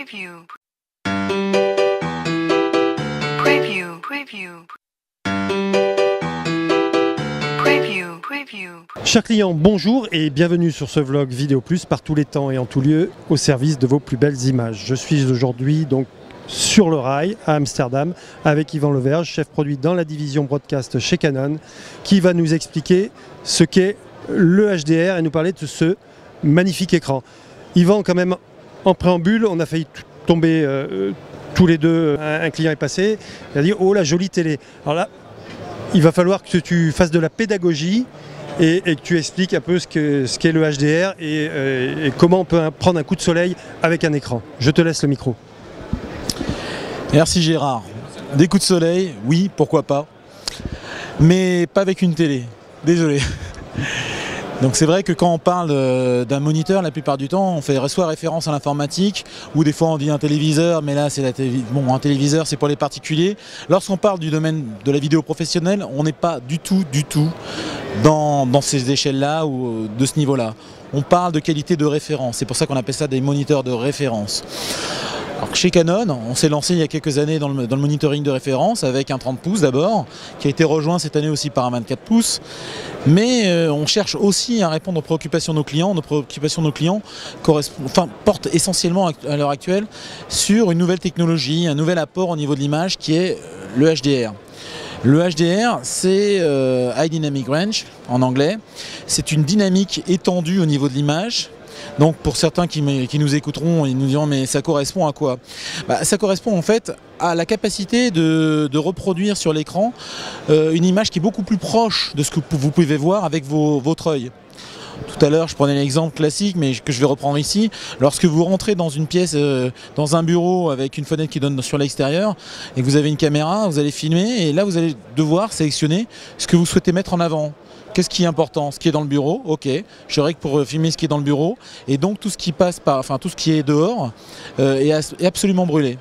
Preview. Preview. Preview. Preview. Preview. Chers clients, bonjour et bienvenue sur ce vlog Vidéo Plus par tous les temps et en tout lieu au service de vos plus belles images. Je suis aujourd'hui donc sur le rail à Amsterdam avec Yvan Leverge, chef produit dans la division broadcast chez Canon, qui va nous expliquer ce qu'est le HDR et nous parler de ce magnifique écran. Yvan, quand même, en préambule, on a failli tomber tous les deux. Un client est passé, il a dit « Oh, la jolie télé !» Alors là, il va falloir que tu fasses de la pédagogie et que tu expliques un peu ce qu'est le HDR et comment on peut prendre un coup de soleil avec un écran. Je te laisse le micro. Merci Gérard. Des coups de soleil, oui, pourquoi pas. Mais pas avec une télé. Désolé. Donc c'est vrai que quand on parle d'un moniteur, la plupart du temps, on fait soit référence à l'informatique, ou des fois on dit un téléviseur, mais là c'est un téléviseur c'est pour les particuliers. Lorsqu'on parle du domaine de la vidéo professionnelle, on n'est pas du tout dans ces échelles-là ou de ce niveau-là. On parle de qualité de référence, c'est pour ça qu'on appelle ça des moniteurs de référence. Alors chez Canon, on s'est lancé il y a quelques années dans le monitoring de référence avec un 30 pouces d'abord, qui a été rejoint cette année aussi par un 24 pouces. Mais on cherche aussi à répondre aux préoccupations de nos clients. Nos préoccupations de nos clients portent essentiellement à l'heure actuelle sur une nouvelle technologie, un nouvel apport au niveau de l'image qui est le HDR. Le HDR, c'est High Dynamic Range en anglais. C'est une dynamique étendue au niveau de l'image. Donc pour certains qui nous écouteront, ils nous diront mais ça correspond à quoi? Ça correspond en fait à la capacité de reproduire sur l'écran une image qui est beaucoup plus proche de ce que vous pouvez voir avec votre œil. Tout à l'heure, je prenais l'exemple classique, mais que je vais reprendre ici. Lorsque vous rentrez dans une pièce, dans un bureau avec une fenêtre qui donne sur l'extérieur, et que vous avez une caméra, vous allez filmer, et là vous allez devoir sélectionner ce que vous souhaitez mettre en avant. Qu'est-ce qui est important? Ce qui est dans le bureau, ok. Je règle pour filmer ce qui est dans le bureau, et donc tout ce qui passe tout ce qui est dehors est absolument brûlé.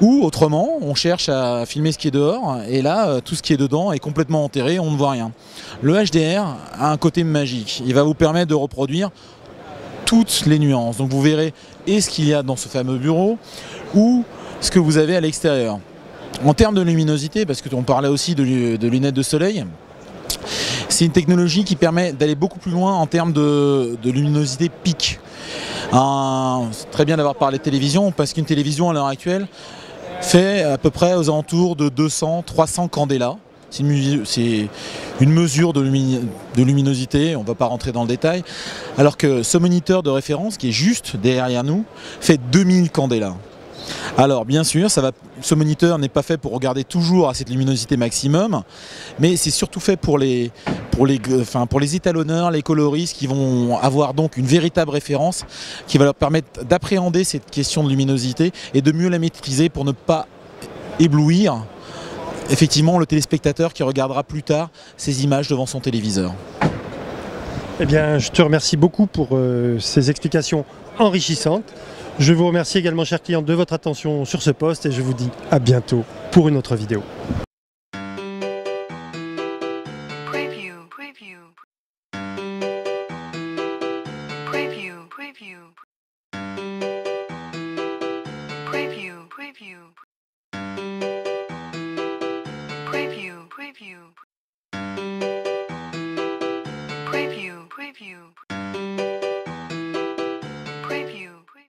Ou autrement, on cherche à filmer ce qui est dehors, et là, tout ce qui est dedans est complètement enterré, on ne voit rien. Le HDR a un côté magique, il va vous permettre de reproduire toutes les nuances. Donc vous verrez et ce qu'il y a dans ce fameux bureau, ou ce que vous avez à l'extérieur. En termes de luminosité, parce qu'on parlait aussi de lunettes de soleil, c'est une technologie qui permet d'aller beaucoup plus loin en termes de luminosité pic. C'est très bien d'avoir parlé de télévision, parce qu'une télévision à l'heure actuelle fait à peu près aux alentours de 200-300 candela. C'est une mesure de luminosité, on ne va pas rentrer dans le détail. Alors que ce moniteur de référence, qui est juste derrière nous, fait 2000 candela. Alors bien sûr, ce moniteur n'est pas fait pour regarder toujours à cette luminosité maximum, mais c'est surtout fait pour les étalonneurs, les coloristes qui vont avoir donc une véritable référence qui va leur permettre d'appréhender cette question de luminosité et de mieux la maîtriser pour ne pas éblouir effectivement le téléspectateur qui regardera plus tard ces images devant son téléviseur. Eh bien, je te remercie beaucoup pour ces explications enrichissantes. Je vous remercie également, chers clients, de votre attention sur ce post et je vous dis à bientôt pour une autre vidéo.